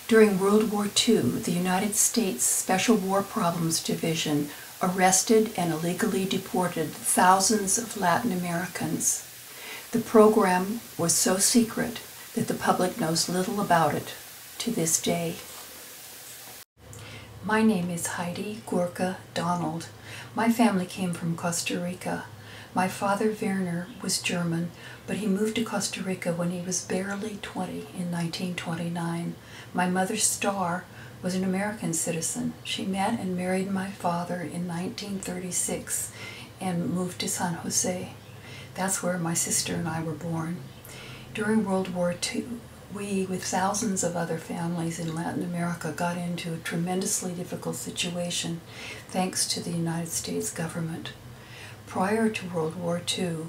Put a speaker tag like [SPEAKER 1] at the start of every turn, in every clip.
[SPEAKER 1] During World War II, the United States Special War Problems Division arrested and illegally deported thousands of Latin Americans. The program was so secret that the public knows little about it to this day. My name is Heidi Gurcke Donald. My family came from Costa Rica. My father, Werner, was German, but he moved to Costa Rica when he was barely 20 in 1929. My mother, Star, was an American citizen. She met and married my father in 1936 and moved to San Jose. That's where my sister and I were born. During World War II, we, with thousands of other families in Latin America, got into a tremendously difficult situation thanks to the United States government. Prior to World War II,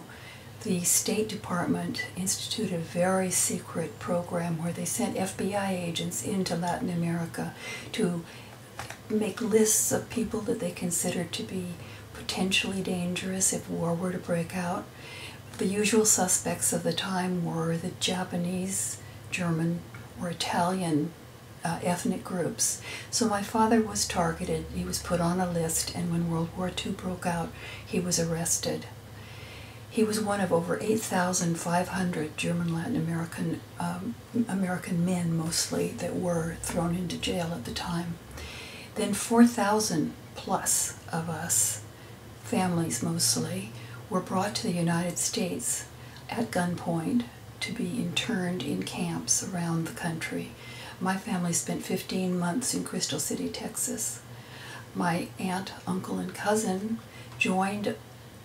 [SPEAKER 1] the State Department instituted a very secret program where they sent FBI agents into Latin America to make lists of people that they considered to be potentially dangerous if war were to break out. The usual suspects of the time were the Japanese, German, or Italian ethnic groups. So my father was targeted, he was put on a list, and when World War II broke out, he was arrested. He was one of over 8,500 German Latin American men, mostly, that were thrown into jail at the time. Then 4,000 plus of us, families mostly, were brought to the United States at gunpoint to be interned in camps around the country. My family spent 15 months in Crystal City, Texas. My aunt, uncle, and cousin joined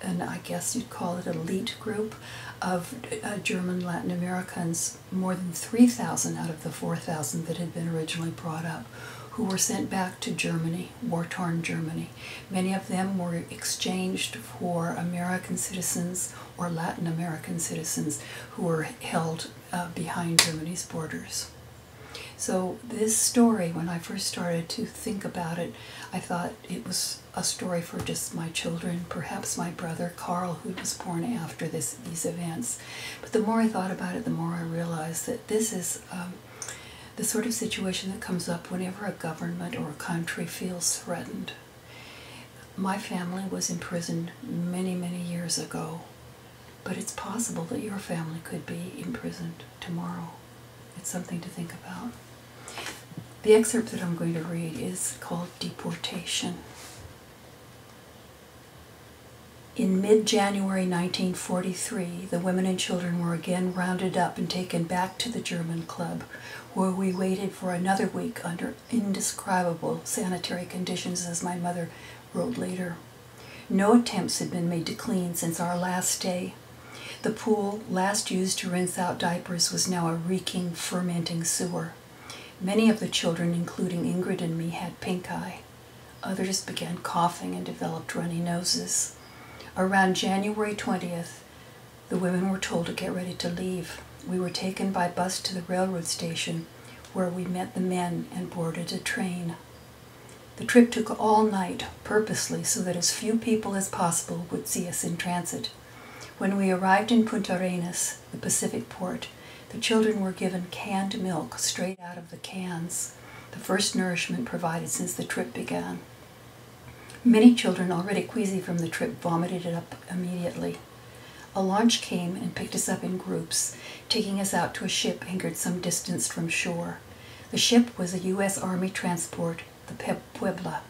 [SPEAKER 1] an, I guess you'd call it, elite group of German Latin Americans, more than 3,000 out of the 4,000 that had been originally brought up, who were sent back to Germany, war-torn Germany. Many of them were exchanged for American citizens or Latin American citizens who were held behind Germany's borders. So this story, when I first started to think about it, I thought it was a story for just my children, perhaps my brother Carl, who was born after these events. But the more I thought about it, the more I realized that this is the sort of situation that comes up whenever a government or a country feels threatened. My family was imprisoned many, many years ago, but it's possible that your family could be imprisoned tomorrow. It's something to think about. The excerpt that I'm going to read is called Deportation. In mid-January 1943, the women and children were again rounded up and taken back to the German club, where we waited for another week under indescribable sanitary conditions, as my mother wrote later. No attempts had been made to clean since our last day. The pool, last used to rinse out diapers, was now a reeking, fermenting sewer. Many of the children, including Ingrid and me, had pink eye. Others began coughing and developed runny noses. Around January 20th, the women were told to get ready to leave. We were taken by bus to the railroad station, where we met the men and boarded a train. The trip took all night, purposely, so that as few people as possible would see us in transit. When we arrived in Punta Arenas, the Pacific port, the children were given canned milk straight out of the cans, the first nourishment provided since the trip began. Many children, already queasy from the trip, vomited it up immediately. A launch came and picked us up in groups, taking us out to a ship anchored some distance from shore. The ship was a U.S. Army transport, the Puebla.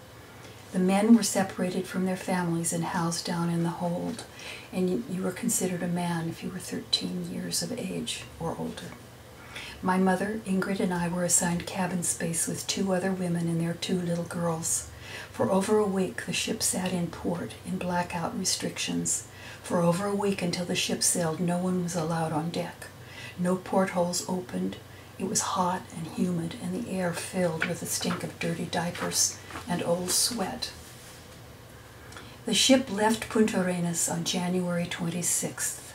[SPEAKER 1] The men were separated from their families and housed down in the hold, and you were considered a man if you were 13 years of age or older. My mother, Ingrid, and I were assigned cabin space with 2 other women and their 2 little girls. For over a week, the ship sat in port in blackout restrictions. For over a week, until the ship sailed, no one was allowed on deck. No portholes opened. It was hot and humid, and the air filled with the stink of dirty diapers and old sweat. The ship left Punta Arenas on January 26th.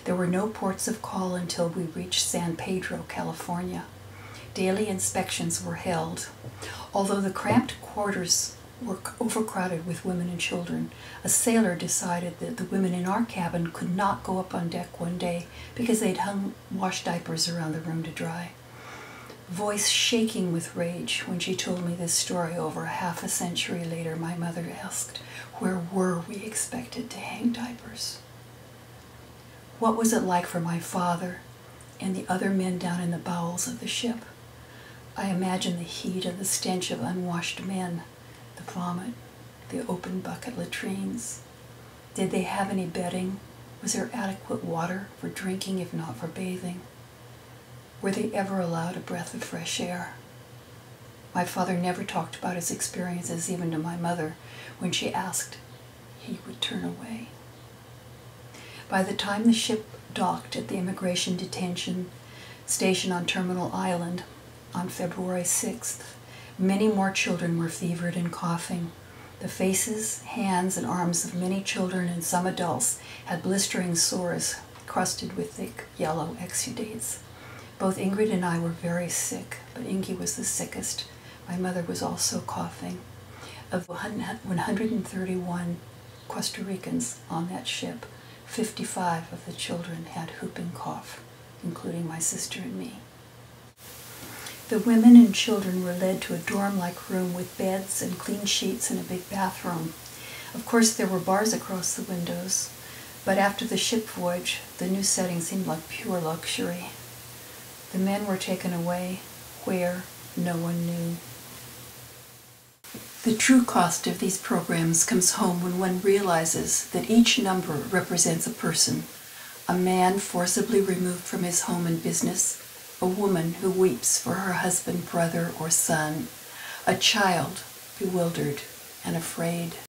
[SPEAKER 1] There were no ports of call until we reached San Pedro, California. Daily inspections were held. Although the cramped quarters were overcrowded with women and children, a sailor decided that the women in our cabin could not go up on deck one day because they'd hung wash diapers around the room to dry. Voice shaking with rage when she told me this story over half a century later, my mother asked, where were we expected to hang diapers? What was it like for my father and the other men down in the bowels of the ship? I imagine the heat and the stench of unwashed men, the vomit, the open bucket latrines. Did they have any bedding? Was there adequate water for drinking, if not for bathing? Were they ever allowed a breath of fresh air? My father never talked about his experiences, even to my mother. When she asked, he would turn away. By the time the ship docked at the immigration detention station on Terminal Island on February 6th, many more children were fevered and coughing. The faces, hands, and arms of many children and some adults had blistering sores crusted with thick yellow exudates. Both Ingrid and I were very sick, but Ingy was the sickest. My mother was also coughing. Of 131 Costa Ricans on that ship, 55 of the children had whooping cough, including my sister and me. The women and children were led to a dorm-like room with beds and clean sheets and a big bathroom. Of course, there were bars across the windows, but after the ship voyage, the new setting seemed like pure luxury. The men were taken away, where no one knew. The true cost of these programs comes home when one realizes that each number represents a person, a man forcibly removed from his home and business, a woman who weeps for her husband, brother, or son, a child bewildered and afraid.